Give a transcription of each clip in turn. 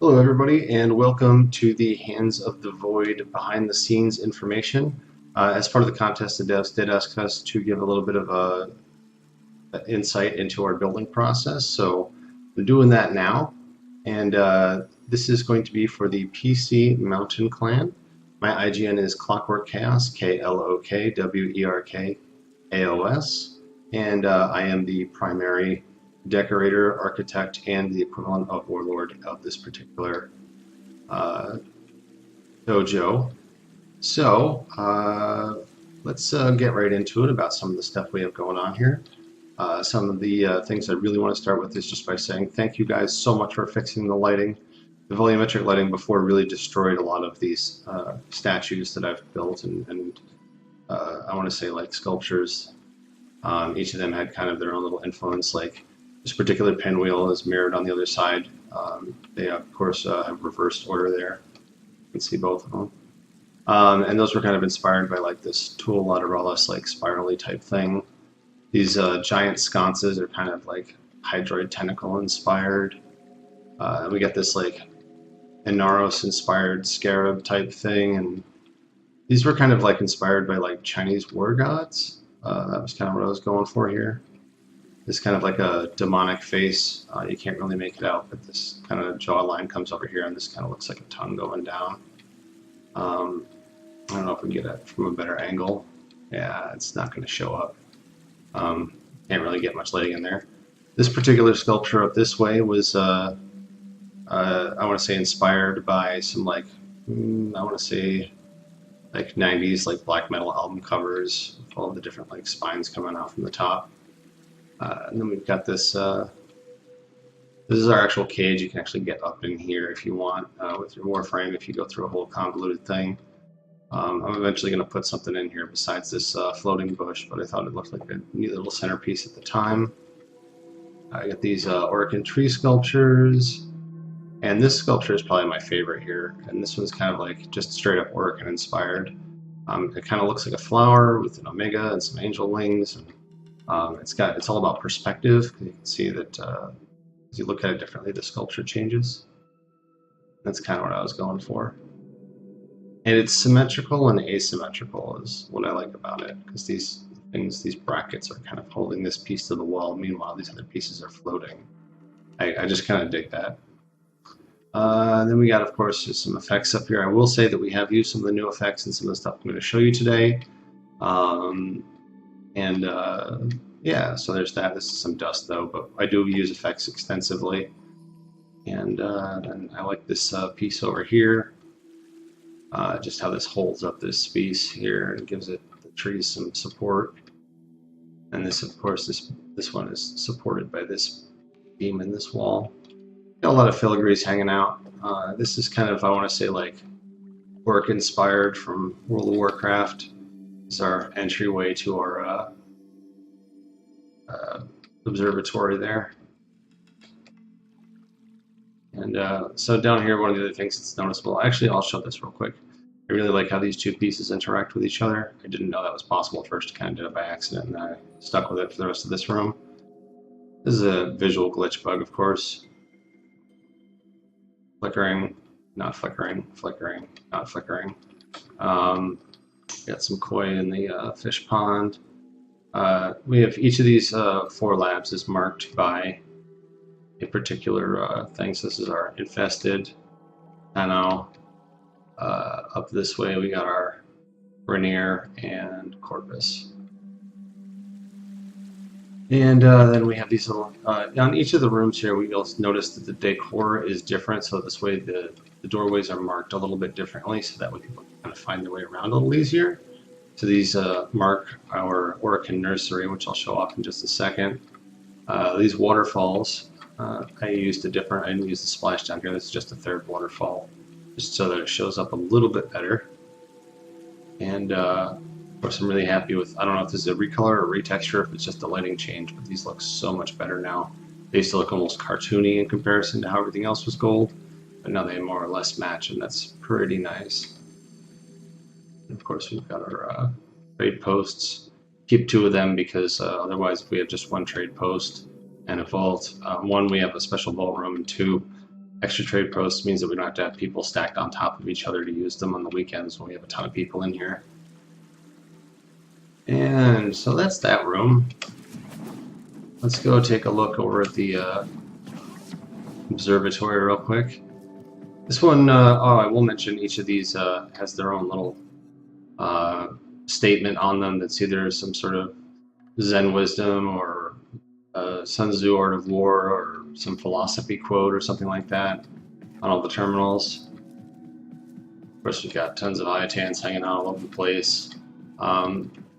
Hello, everybody, and welcome to the Hands of the Void behind the scenes information. As part of the contest, the devs did ask us to give a little bit of insight into our building process, so I'm doing that now. And this is going to be for the PC Mountain Clan. My IGN is Clockwork Chaos, KLOKWERKAOS, and I am the primary decorator, architect, and the equivalent of warlord of this particular dojo. So let's get right into it about some of the stuff we have going on here. Some of the things I really want to start with is just by saying thank you guys so much for fixing the lighting. The volumetric lighting before really destroyed a lot of these statues that I've built and I want to say like sculptures. Each of them had kind of their own little influence. Like this particular pinwheel is mirrored on the other side. They of course have reversed order there. You can see both of them. And those were kind of inspired by like this Tuol lateralis like spirally type thing. These giant sconces are kind of like Hydroid tentacle inspired. We got this like Inaros inspired scarab type thing, and these were kind of like inspired by like Chinese war gods. That was kind of what I was going for here. This kind of like a demonic face. You can't really make it out, but this kind of jawline comes over here, and this kind of looks like a tongue going down. I don't know if we can get it from a better angle. Yeah, it's not going to show up. Can't really get much lighting in there. This particular sculpture up this way was, I want to say, inspired by some like, I want to say, like 90s like black metal album covers with all the different like spines coming out from the top. And then we've got this. This is our actual cage. You can actually get up in here if you want with your Warframe if you go through a whole convoluted thing. I'm eventually going to put something in here besides this floating bush, but I thought it looked like a neat little centerpiece at the time. I got these Orokin tree sculptures, and this sculpture is probably my favorite here. And this one's kind of like just straight up Orokin inspired. It kind of looks like a flower with an omega and some angel wings. And, it's all about perspective. You can see that as you look at it differently, the sculpture changes. That's kind of what I was going for. And it's symmetrical and asymmetrical is what I like about it, because these things, these brackets are kind of holding this piece to the wall. Meanwhile, these other pieces are floating. I just kind of dig that. Then we got, of course, just some effects up here. I will say that we have used some of the new effects and some of the stuff I'm going to show you today. Yeah, so there's that. This is some dust, though, but I do use effects extensively. And I like this piece over here. Just how this holds up this piece here and gives it the trees some support. And this, of course, this one is supported by this beam in this wall. Got a lot of filigrees hanging out. This is kind of, I want to say, like work inspired from World of Warcraft. This is our entryway to our observatory there. And so down here, one of the other things that's noticeable, actually I'll show this real quick. I really like how these two pieces interact with each other. I didn't know that was possible at first, kind of did it by accident, and I stuck with it for the rest of this room. This is a visual glitch bug, of course. Flickering, not flickering, flickering, not flickering. Got some koi in the fish pond. We have each of these 4 labs is marked by a particular thing. So this is our infested. I know. Up this way we got our Rainier and Corpus. And then we have these little, on each of the rooms here, you'll notice that the decor is different. So this way the doorways are marked a little bit differently, so that way people can kind of find their way around a little easier. So these mark our Orokin nursery, which I'll show off in just a second. These waterfalls, I used a different, I didn't use the splash down here, this is just a 3rd waterfall, just so that it shows up a little bit better. And of course I'm really happy with, I don't know if this is a recolor or retexture, if it's just a lighting change, but these look so much better now. They used to look almost cartoony in comparison to how everything else was gold, but now they more or less match, and that's pretty nice. And of course we've got our trade posts. Keep 2 of them because otherwise if we have just 1 trade post and a vault, 1 we have a special ballroom, and 2 Extra trade posts means that we don't have to have people stacked on top of each other to use them on the weekends when we have a ton of people in here. And so that's that room. Let's go take a look over at the observatory real quick. This one, I will mention each of these has their own little statement on them that's either some sort of Zen wisdom or Sun Tzu Art of War or some philosophy quote or something like that on all the terminals. Of course, we've got tons of Ayatans hanging out all over the place.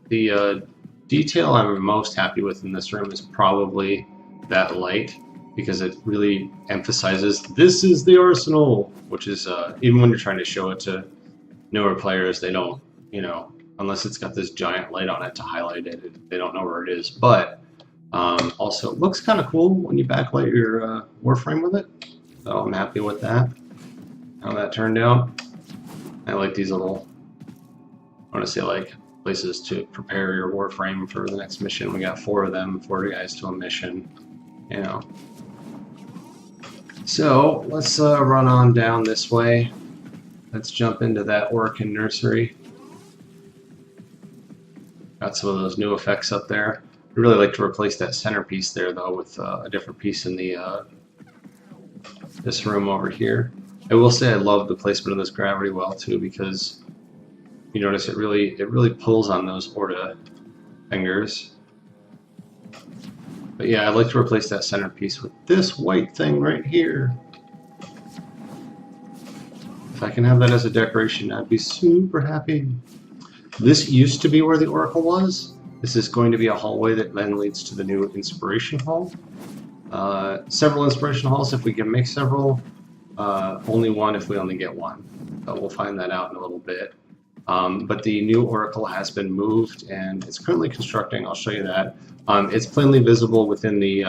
The detail I'm most happy with in this room is probably that light, because it really emphasizes this is the arsenal, which is even when you're trying to show it to newer players, they don't, unless it's got this giant light on it to highlight it, they don't know where it is. But also, it looks kind of cool when you backlight your Warframe with it, so I'm happy with that, how that turned out. I like these little, I want to say like places to prepare your Warframe for the next mission. We got 4 of them, 4 guys to a mission, So let's run on down this way. Let's jump into that Orokin nursery. Got some of those new effects up there. I'd really like to replace that centerpiece there though with a different piece in the this room over here. I will say I love the placement of this gravity well too, because you notice it really pulls on those Orda fingers. But yeah, I'd like to replace that centerpiece with this white thing right here. If I can have that as a decoration, I'd be super happy. This used to be where the Oracle was. This is going to be a hallway that then leads to the new Inspiration Hall. Several Inspiration Halls if we can make several. Only one if we only get one. But we'll find that out in a little bit. But the new Oracle has been moved and it's currently constructing. I'll show you that. It's plainly visible within the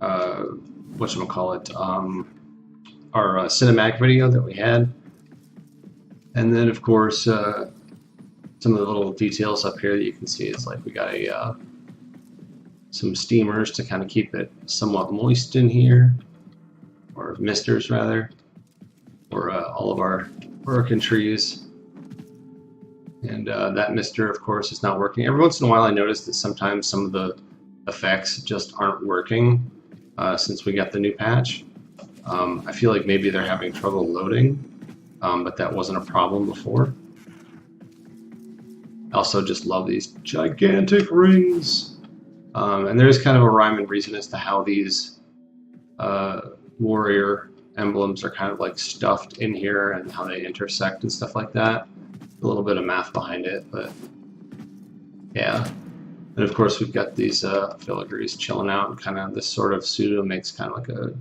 whatchamacallit, our cinematic video that we had. And then of course some of the little details up here that you can see is like we got some steamers to kind of keep it somewhat moist in here, or misters rather, for all of our Orokin trees. And that mister, of course, is not working. Every once in a while I notice that sometimes some of the effects just aren't working since we got the new patch. I feel like maybe they're having trouble loading, but that wasn't a problem before. I also just love these gigantic rings. And there's kind of a rhyme and reason as to how these warrior emblems are kind of like stuffed in here and how they intersect and stuff like that. A little bit of math behind it, but yeah. And of course we've got these filigrees chilling out, and kind of this sort of pseudo makes kind of like a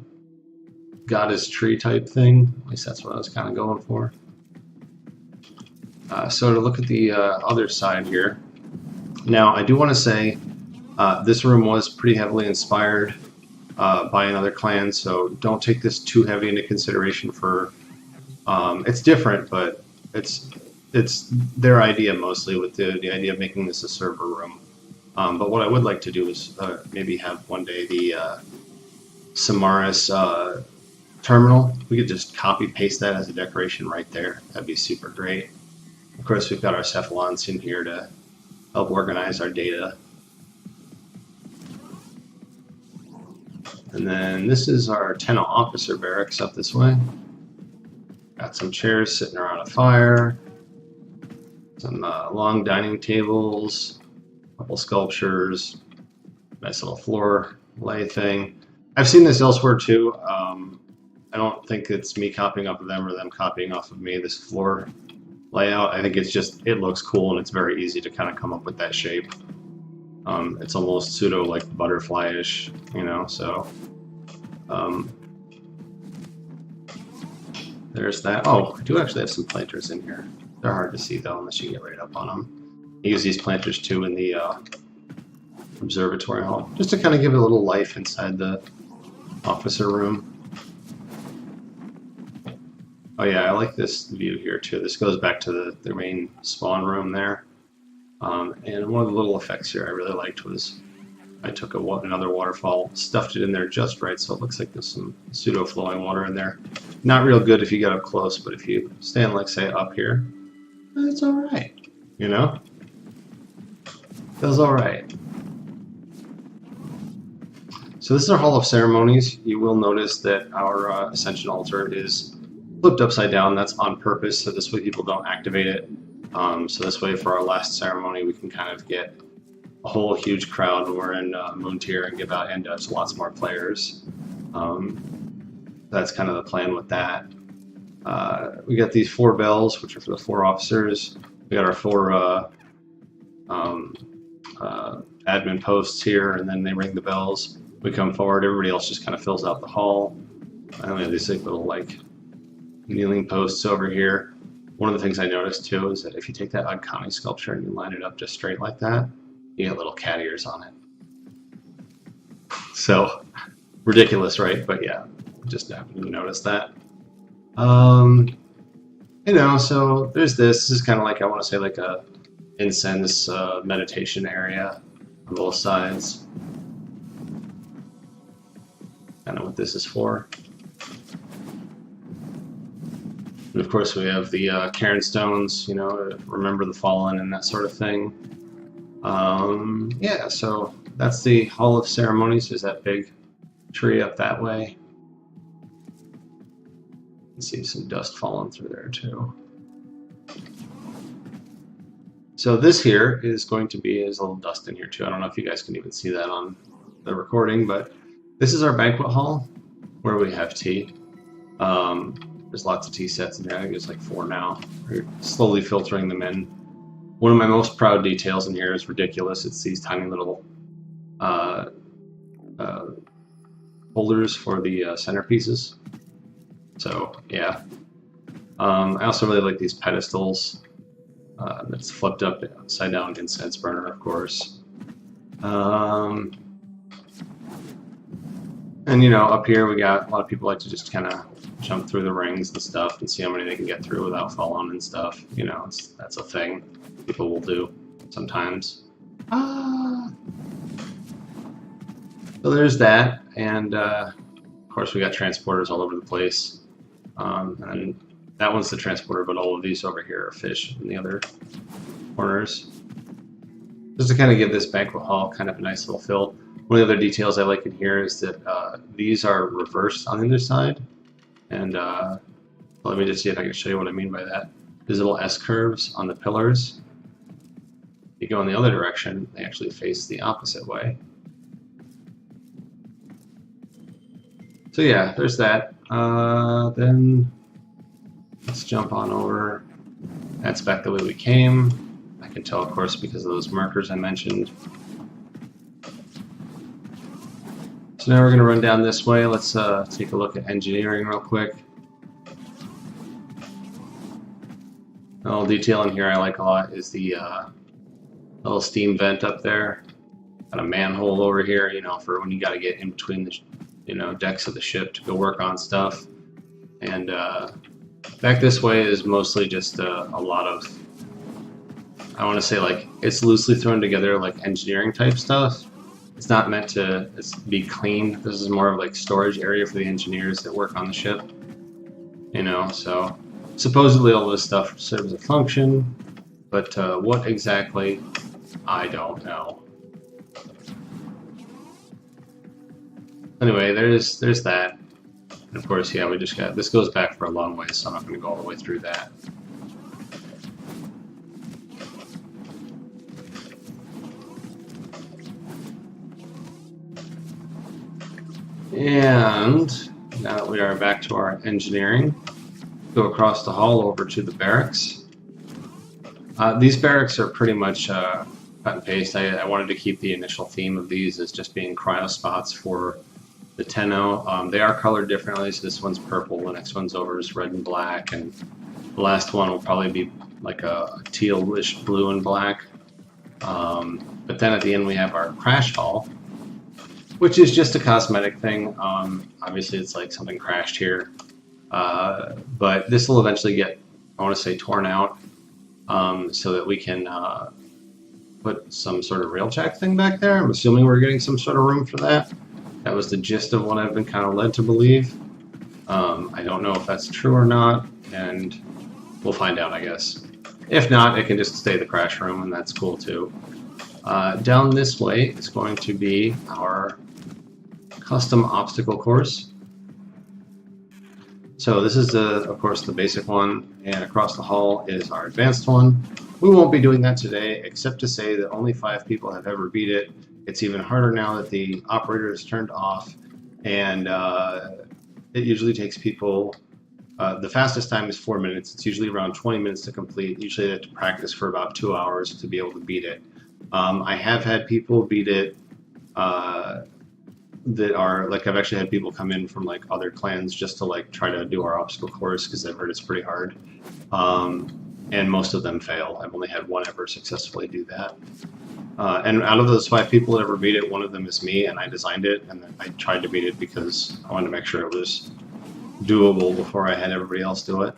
goddess tree type thing. At least that's what I was kind of going for. So to look at the other side here. Now I do want to say this room was pretty heavily inspired by another clan, so don't take this too heavy into consideration for it's different, but it's their idea mostly, with the idea of making this a server room. But what I would like to do is maybe have one day the Samaras terminal. We could just copy paste that as a decoration right there. That'd be super great. Of course, we've got our Cephalons in here to help organize our data. And then this is our Tenno officer barracks up this way. Got some chairs sitting around a fire. Some long dining tables, a couple sculptures, nice little floor lay thing. I've seen this elsewhere too. I don't think it's me copying off of them or them copying off of me, this floor layout. I think it's just, it looks cool and it's very easy to kind of come up with that shape. It's almost pseudo like butterfly-ish, so there's that. Oh, I do actually have some planters in here. They're hard to see though unless you get right up on them. I use these planters too in the observatory hall, just to kind of give it a little life inside the officer room. Oh yeah, I like this view here too. This goes back to the main spawn room there. And one of the little effects here I really liked was I took another waterfall, stuffed it in there just right, so it looks like there's some pseudo-flowing water in there. Not real good if you get up close, but if you stand, like, say, up here, it's all right. You know? Feels all right. So this is our Hall of Ceremonies. You will notice that our Ascension Altar is flipped upside down. That's on purpose, so this way people don't activate it. So this way, for our last ceremony, we can kind of get a whole huge crowd when we're in Moontear and give out end-ups to lots more players. That's kind of the plan with that. We got these 4 bells, which are for the 4 officers. We got our 4 admin posts here, and then they ring the bells. We come forward, everybody else just kind of fills out the hall. And we have these little like kneeling posts over here. One of the things I noticed too is that if you take that Agkani sculpture and you line it up just straight like that, you get little cat ears on it. So ridiculous, right? But yeah, just happened to notice that. You know, so there's this. This is kind of like, I want to say, like a incense meditation area on both sides. Kind of what this is for. And of course we have the Cairn stones, you know, to remember the fallen and that sort of thing. Yeah, so that's the Hall of Ceremonies. There's that big tree up that way. You can see some dust falling through there too. So this here is going to be, there's a little dust in here too. I don't know if you guys can even see that on the recording, but this is our banquet hall where we have tea. There's lots of tea sets in there. I think there's like 4 now. We're slowly filtering them in. One of my most proud details in here is ridiculous. It's these tiny little holders for the centerpieces. So yeah. I also really like these pedestals. That's flipped up upside down incense burner, of course. And you know, up here we got a lot of people like to just kind of jump through the rings and stuff and see how many they can get through without falling and stuff. You know, that's a thing people will do sometimes. So there's that, and of course we got transporters all over the place. And that one's the transporter, but all of these over here are fish in the other corners. Just to kind of give this banquet hall kind of a nice little feel. One of the other details I like in here is that these are reversed on the other side. And let me just see if I can show you what I mean by that. These little S-curves on the pillars. If you go in the other direction, they actually face the opposite way. So yeah, there's that. Then let's jump on over. That's back the way we came. I can tell, of course, because of those markers I mentioned. So now we're going to run down this way. Let's take a look at engineering real quick. A little detail in here I like a lot is the little steam vent up there. Got a manhole over here, you know, for when you got to get in between the, you know, decks of the ship to go work on stuff. And back this way is mostly just a lot of, I want to say, like, it's loosely thrown together like engineering type stuff. It's not meant to be clean. This is more of like storage area for the engineers that work on the ship. You know, so supposedly all this stuff serves a function, but what exactly, I don't know. Anyway, there's that. And of course, yeah, we just got, this goes back for a long way, so I'm not going to go all the way through that. And now that we are back to our engineering, go across the hall over to the barracks. These barracks are pretty much cut and paste. I wanted to keep the initial theme of these as just being cryo spots for the Tenno. They are colored differently, so this one's purple, the next one's over is red and black, and the last one will probably be like a tealish blue and black. But then at the end we have our crash hall, which is just a cosmetic thing. Obviously it's like something crashed here, but this will eventually get, I want to say, torn out, so that we can put some sort of rail jack thing back there. I'm assuming we're getting some sort of room for that. That was the gist of what I've been kind of led to believe. I don't know if that's true or not, and we'll find out, I guess. If not, it can just stay the crash room, and that's cool too. Down this way is going to be our custom obstacle course. So this is, of course, the basic one, and across the hall is our advanced one. We won't be doing that today, except to say that only 5 people have ever beat it. It's even harder now that the operator is turned off, and it usually takes people, the fastest time is 4 minutes. It's usually around 20 minutes to complete. Usually they have to practice for about 2 hours to be able to beat it. I have had people beat it that are, like, I've actually had people come in from, like, other clans just to, like, try to do our obstacle course because they've heard it's pretty hard. And most of them fail. I've only had one ever successfully do that. And out of those 5 people that ever beat it, one of them is me, and I designed it, and I tried to beat it because I wanted to make sure it was doable before I had everybody else do it.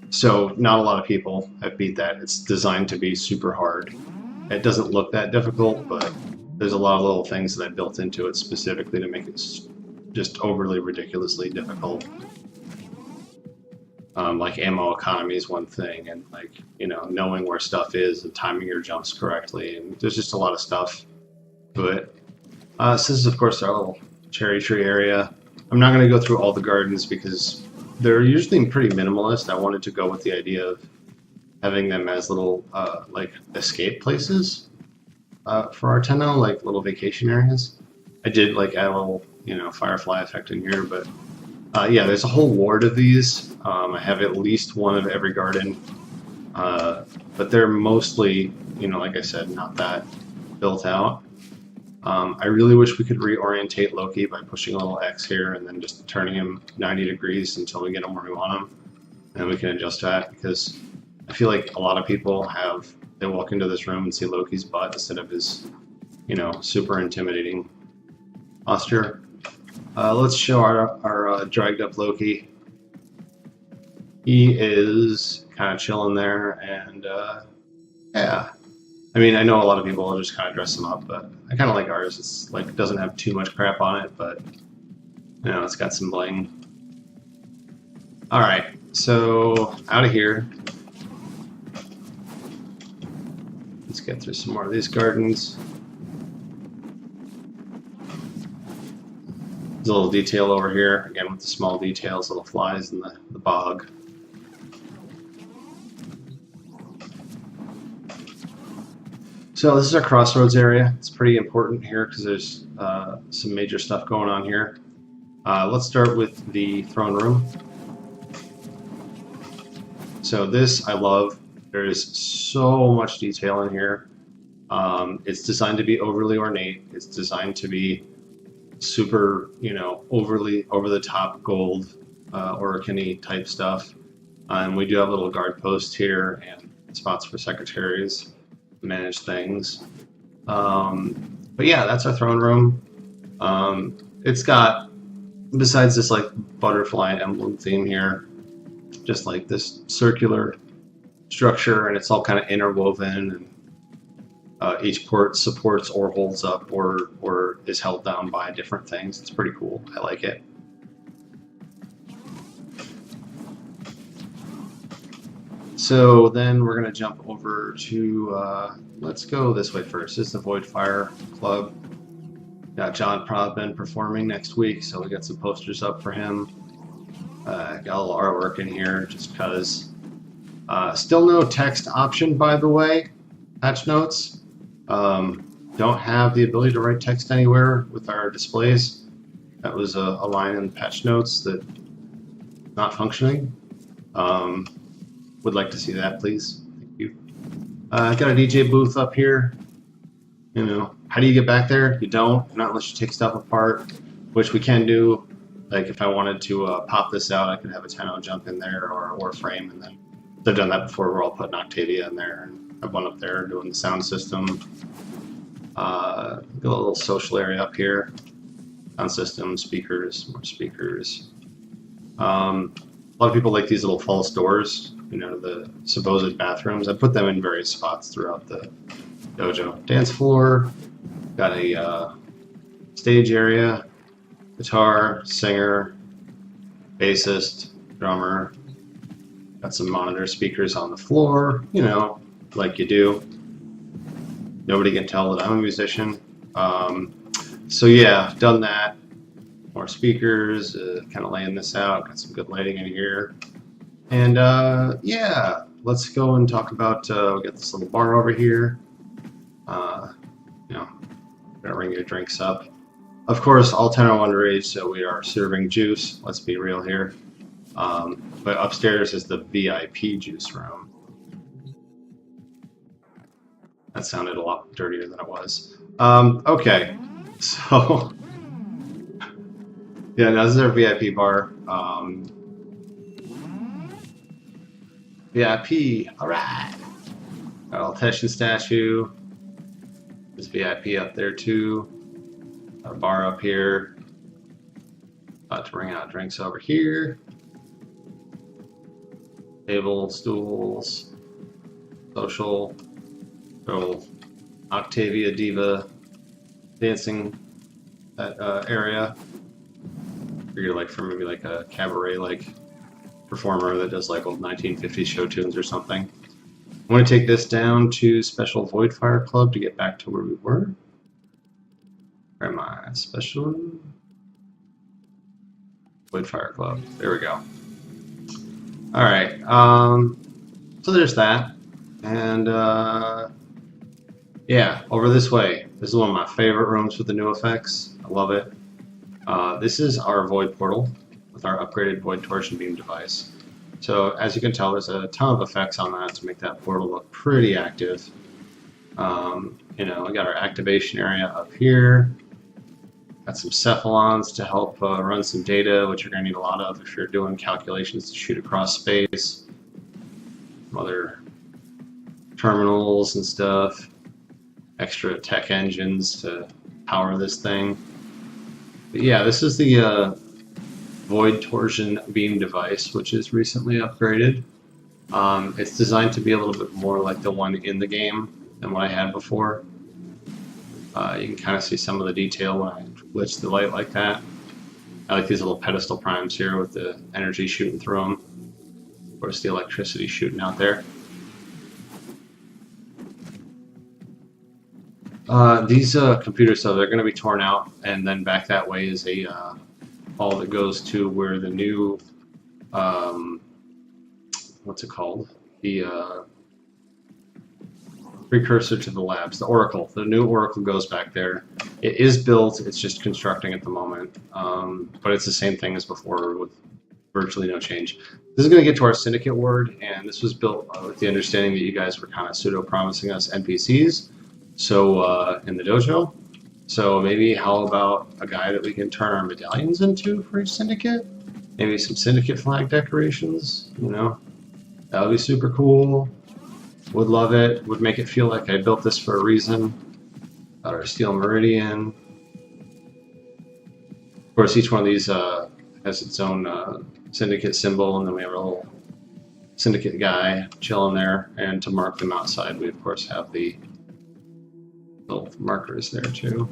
So not a lot of people have beat that. It's designed to be super hard. It doesn't look that difficult, but there's a lot of little things that I built into it specifically to make it just overly ridiculously difficult. Like ammo economy is one thing, and, like, you know, knowing where stuff is and timing your jumps correctly, and there's just a lot of stuff to it. So this is, of course, our little cherry tree area. I'm not going to go through all the gardens because they're usually pretty minimalist. I wanted to go with the idea of having them as little, like, escape places for our Tenno, like little vacation areas. I did, like, add a little, you know, firefly effect in here, but yeah, there's a whole ward of these. I have at least one of every garden, but they're mostly, you know, like I said, not that built out. I really wish we could reorientate Loki by pushing a little X here and then just turning him 90 degrees until we get him where we want him. And then we can adjust that, because I feel like a lot of people they walk into this room and see Loki's butt instead of his, you know, super intimidating posture. Let's show our dragged up Loki. He is kind of chilling there, and yeah. I mean, I know a lot of people will just kind of dress him up, but I kind of like ours. It's like, it doesn't have too much crap on it, but, you know, it's got some bling. All right, so out of here. Let's get through some more of these gardens. There's a little detail over here, again with the small details, little flies in the bog. So this is our crossroads area. It's pretty important here because there's some major stuff going on here. Let's start with the throne room. So this I love. There is so much detail in here. It's designed to be overly ornate. It's designed to be super, you know, overly over-the-top gold Oricany type stuff. And we do have little guard posts here and spots for secretaries to manage things. But yeah, that's our throne room. It's got, besides this like butterfly emblem theme here, just like this circular structure, and it's all kind of interwoven, and each port supports or holds up or is held down by different things. It's pretty cool. I like it. So then we're going to jump over to, let's go this way first. This is the Void Fire Club. Got John Prodman performing next week, so we got some posters up for him. Got a little artwork in here just because. Still no text option, by the way. Patch notes. Don't have the ability to write text anywhere with our displays. That was a line in patch notes that not functioning. Would like to see that, please. Thank you. Got a DJ booth up here. You know, how do you get back there? You don't, not unless you take stuff apart, which we can do. Like if I wanted to pop this out, I could have a Tenno jump in there or a Warframe, and then I've done that before where I'll put an Octavia in there, and I've one up there doing the sound system. Got a little social area up here. Sound system, speakers, more speakers. A lot of people like these little false doors. you know, the supposed bathrooms. I put them in various spots throughout the dojo. Dance floor, got a stage area, guitar, singer, bassist, drummer. Got some monitor speakers on the floor, you know, like you do. Nobody can tell that I'm a musician. So yeah, done that. More speakers, kind of laying this out. Got some good lighting in here. And yeah, let's go and talk about, we got this little bar over here. You know, gonna ring your drinks up. Of course, all 10 are underage, so we are serving juice. Let's be real here. But upstairs is the VIP juice room. That sounded a lot dirtier than it was. Okay, so yeah, now this is our VIP bar. VIP, all right. Got a little Teshin statue. There's VIP up there too. Got a bar up here. About to bring out drinks over here. Table, stools, social, little Octavia Diva dancing that area. Figure like for maybe like a cabaret like performer that does like old 1950s show tunes or something. I'm going to take this down to Special Void Fire Club to get back to where we were. Where am I? Special Void Fire Club. There we go. Alright, so there's that. And yeah, over this way. This is one of my favorite rooms with the new effects. I love it. This is our Void Portal with our upgraded Void Torsion Beam device. So as you can tell, there's a ton of effects on that to make that portal look pretty active. You know, we got our activation area up here. Got some cephalons to help run some data, which you're going to need a lot of if you're doing calculations to shoot across space. Some other terminals and stuff. Extra tech engines to power this thing. But yeah, this is the Void Torsion Beam device, which is recently upgraded. It's designed to be a little bit more like the one in the game than what I had before. You can kind of see some of the detail when I glitch the light like that. I like these little pedestal primes here with the energy shooting through them. Of course, the electricity shooting out there. These computers, though, they're going to be torn out, and then back that way is a hall that goes to where the new, what's it called? The precursor to the labs, the Oracle. The new Oracle goes back there. It is built, it's just constructing at the moment, but it's the same thing as before with virtually no change. This is going to get to our Syndicate ward, and this was built with the understanding that you guys were kind of pseudo-promising us NPCs. So in the dojo, so maybe how about a guy that we can turn our medallions into for each syndicate? Maybe some syndicate flag decorations, you know? That would be super cool. Would love it. Would make it feel like I built this for a reason. Got our steel meridian. Of course, each one of these has its own syndicate symbol, and then we have a little syndicate guy chilling there. And to mark them outside, we of course have the little markers there too.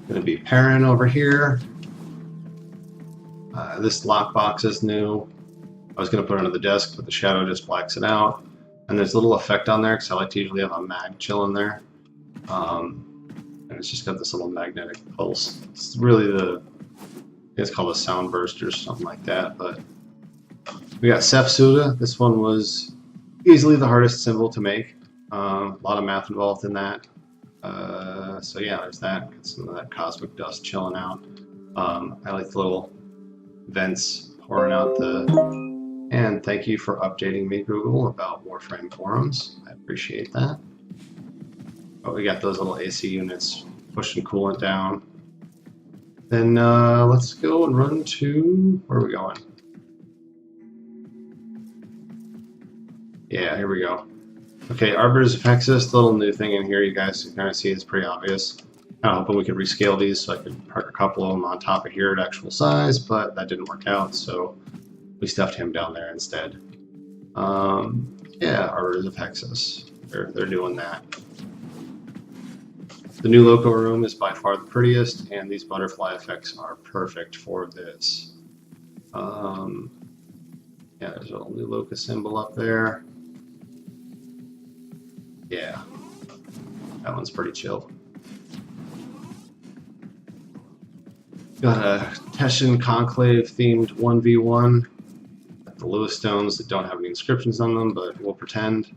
Going to be Perrin over here. This lockbox is new. I was going to put it under the desk, but the shadow just blacks it out. And there's a little effect on there because I like to usually have a mag chilling there. And it's just got this little magnetic pulse. It's really I think it's called a sound burst or something like that. But we got Sefsuda. This one was easily the hardest symbol to make. A lot of math involved in that. So yeah, there's that. Got some of that cosmic dust chilling out. I like the little vents pouring out the... And thank you for updating me, Google, about Warframe forums. I appreciate that. But we got those little AC units pushing coolant down. Then let's go and run to... Where are we going? Yeah, here we go. Okay, Arbiter's Apexis, the little new thing in here, you guys can kind of see it's pretty obvious. I'm hoping we could rescale these so I could park a couple of them on top of here at actual size, but that didn't work out, so we stuffed him down there instead. Yeah, Arbiters of Hexus. They're doing that. The new loco room is by far the prettiest, and these butterfly effects are perfect for this. Yeah, there's a little new loco symbol up there. Yeah, that one's pretty chill. Got a Teshin Conclave themed 1v1. The Lewis stones that don't have any inscriptions on them, but we'll pretend.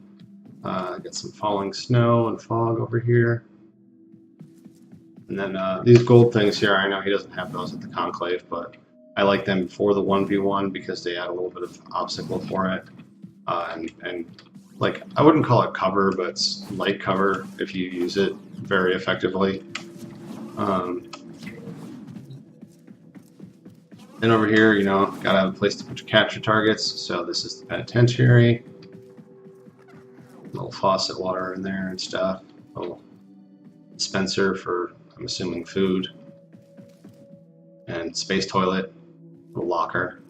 Got some falling snow and fog over here. And then these gold things here, I know he doesn't have those at the Conclave, but I like them for the 1v1 because they add a little bit of obstacle for it. And like, I wouldn't call it cover, but it's light cover if you use it very effectively. Then over here, you know, gotta have a place to put your capture targets. So this is the penitentiary. Little faucet water in there and stuff. Little dispenser for, I'm assuming, food. And space toilet. Little locker.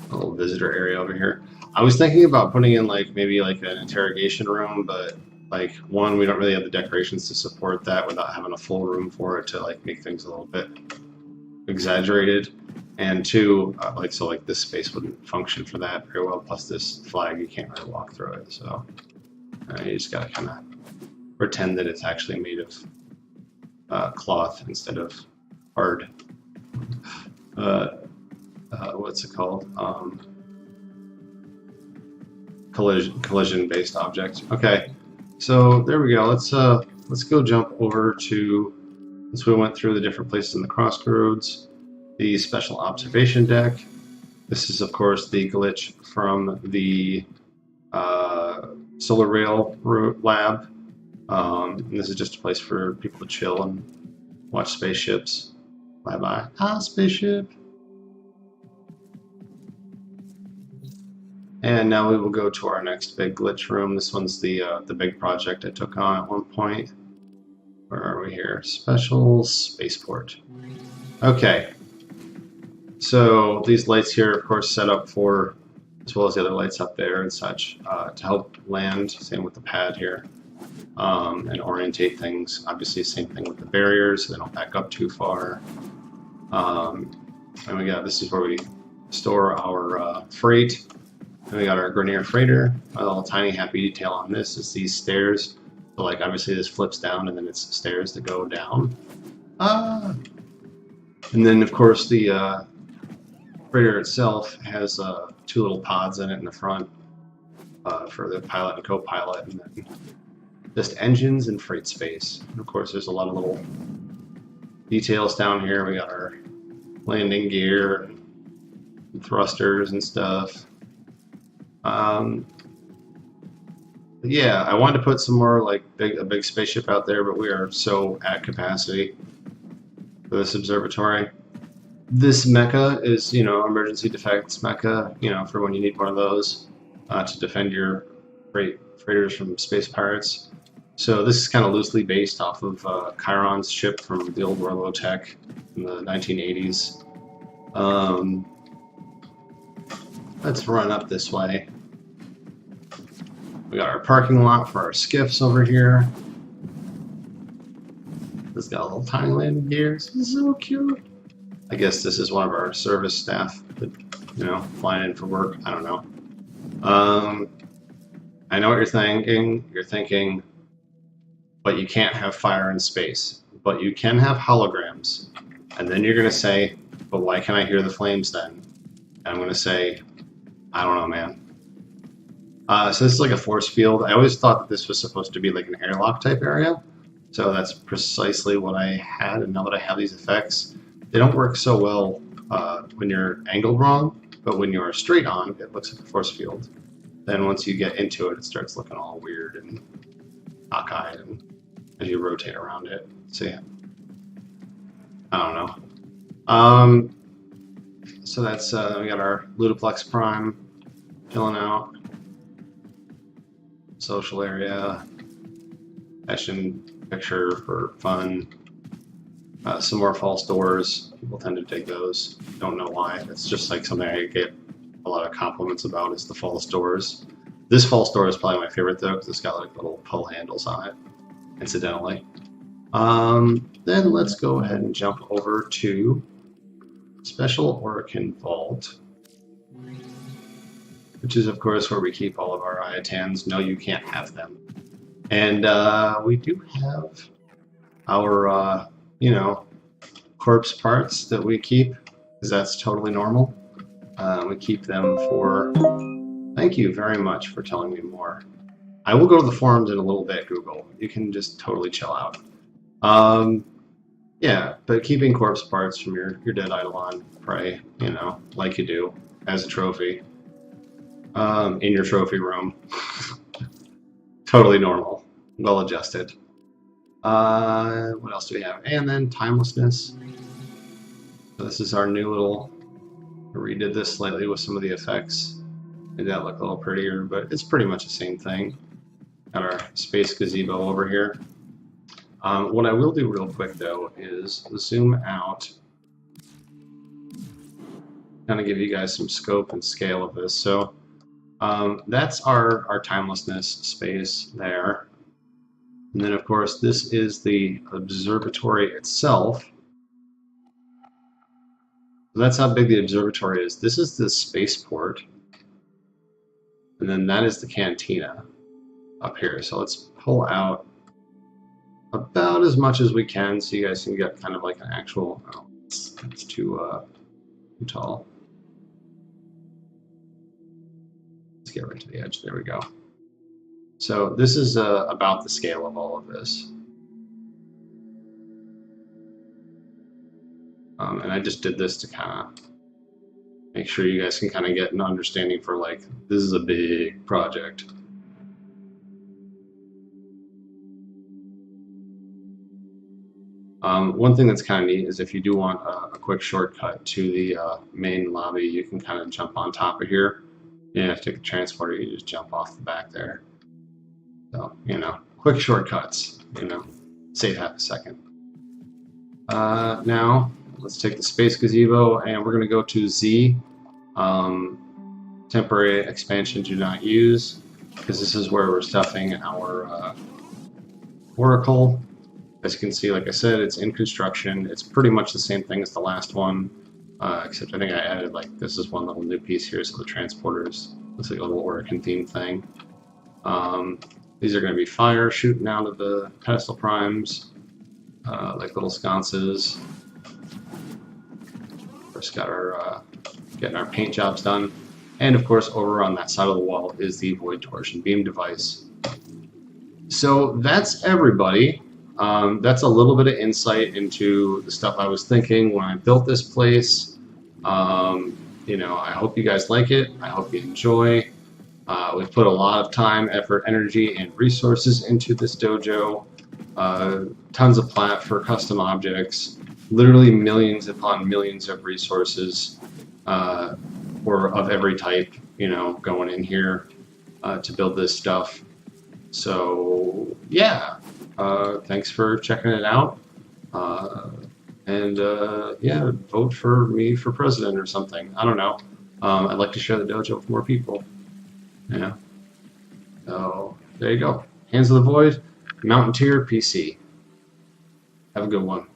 A little visitor area over here. I was thinking about putting in like maybe like an interrogation room, but like, one, we don't really have the decorations to support that without having a full room for it to like make things a little bit exaggerated. And two, like, so like this space wouldn't function for that very well. Plus this flag, you can't really walk through it. So you just gotta kind of pretend that it's actually made of cloth instead of hard. What's it called? Collision-based object. Okay. So there we go. Let's go jump over to, since we went through the different places in the crossroads, the special observation deck. This is of course the glitch from the Solar Rail lab. And this is just a place for people to chill and watch spaceships. Bye bye. Ah, spaceship. And now we will go to our next big glitch room. This one's the big project I took on at one point. Where are we here? Special spaceport. Okay. So these lights here, of course, set up for, as well as the other lights up there and such, to help land. Same with the pad here, and orientate things. Obviously, same thing with the barriers, so they don't back up too far. And we got, this is where we store our freight. And we got our Grenier freighter. A little tiny happy detail on this is these stairs. So like obviously this flips down and then it's stairs that go down. And then of course the freighter itself has two little pods in it in the front for the pilot and co-pilot, and then just engines and freight space. And of course there's a lot of little details down here. We got our landing gear and thrusters and stuff. Yeah, I wanted to put some more like a big spaceship out there, but we are so at capacity for this observatory. This mecha is, you know, emergency defects mecha, you know, for when you need one of those to defend your freighters from space pirates. So this is kind of loosely based off of Chiron's ship from the old Robotech in the 1980s. Let's run up this way. We got our parking lot for our skiffs over here. This got a little tiny landing gears. This is so cute. I guess this is one of our service staff that, you know, flying in for work. I don't know. I know what you're thinking. You're thinking, but you can't have fire in space. But you can have holograms. And then you're going to say, but why can't I hear the flames then? And I'm going to say, I don't know, man. So this is like a force field. I always thought that this was supposed to be like an airlock type area. So that's precisely what I had. And now that I have these effects, they don't work so well when you're angled wrong. But when you're straight on, it looks like a force field. Then once you get into it, it starts looking all weird and cockeyed and as you rotate around it. So yeah. I don't know. So that's, we got our Ludoplex Prime chilling out. Social area. Action picture for fun. Some more false doors. People tend to dig those. Don't know why. It's just like something I get a lot of compliments about is the false doors. This false door is probably my favorite though because it's got like little pull handles on it, incidentally. Then let's go ahead and jump over to Special Orokin Vault, which is of course where we keep all of our Iatans. No, you can't have them. And we do have our, you know, corpse parts that we keep, because that's totally normal. We keep them for... Thank you very much for telling me more. I will go to the forums in a little bit, Google. You can just totally chill out. Yeah, but keeping corpse parts from your dead Eidolon prey, you know, like you do, as a trophy, in your trophy room. Totally normal. Well adjusted. What else do we have? And then timelessness. So this is our new little... I redid this slightly with some of the effects. Made that look a little prettier, but it's pretty much the same thing. Got our space gazebo over here. What I will do real quick though is zoom out. Kind of give you guys some scope and scale of this. So that's our timelessness space there. And then of course this is the observatory itself. That's how big the observatory is. This is the spaceport. And then that is the cantina up here. So let's pull out about as much as we can so you guys can get kind of like an actual... Oh, it's too tall. Let's get right to the edge. There we go. So this is about the scale of all of this. And I just did this to kind of make sure you guys can kind of get an understanding for like, this is a big project. One thing that's kind of neat is if you do want a quick shortcut to the main lobby, you can kind of jump on top of here. You don't have to take a transporter, you just jump off the back there. So, you know, quick shortcuts, you know, save half a second. Now, let's take the space gazebo and we're going to go to Z. Temporary expansion do not use, because this is where we're stuffing our Oracle. As you can see, like I said, it's in construction. It's pretty much the same thing as the last one, except I think I added like, this is one little new piece here, so the transporters, looks like a little Orokin theme thing. These are going to be fire shooting out of the pedestal primes, like little sconces. First got our getting our paint jobs done, and of course over on that side of the wall is the Void Torsion beam device. So that's everybody. That's a little bit of insight into the stuff I was thinking when I built this place. You know, I hope you guys like it. I hope you enjoy. We've put a lot of time, effort, energy, and resources into this dojo. Tons of plat for custom objects. Literally millions upon millions of resources, or of every type, you know, going in here to build this stuff. So yeah, thanks for checking it out. Yeah, vote for me for president or something. I don't know. I'd like to share the dojo with more people. Yeah. So there you go. Hands of the Void, Mountain Tier PC. Have a good one.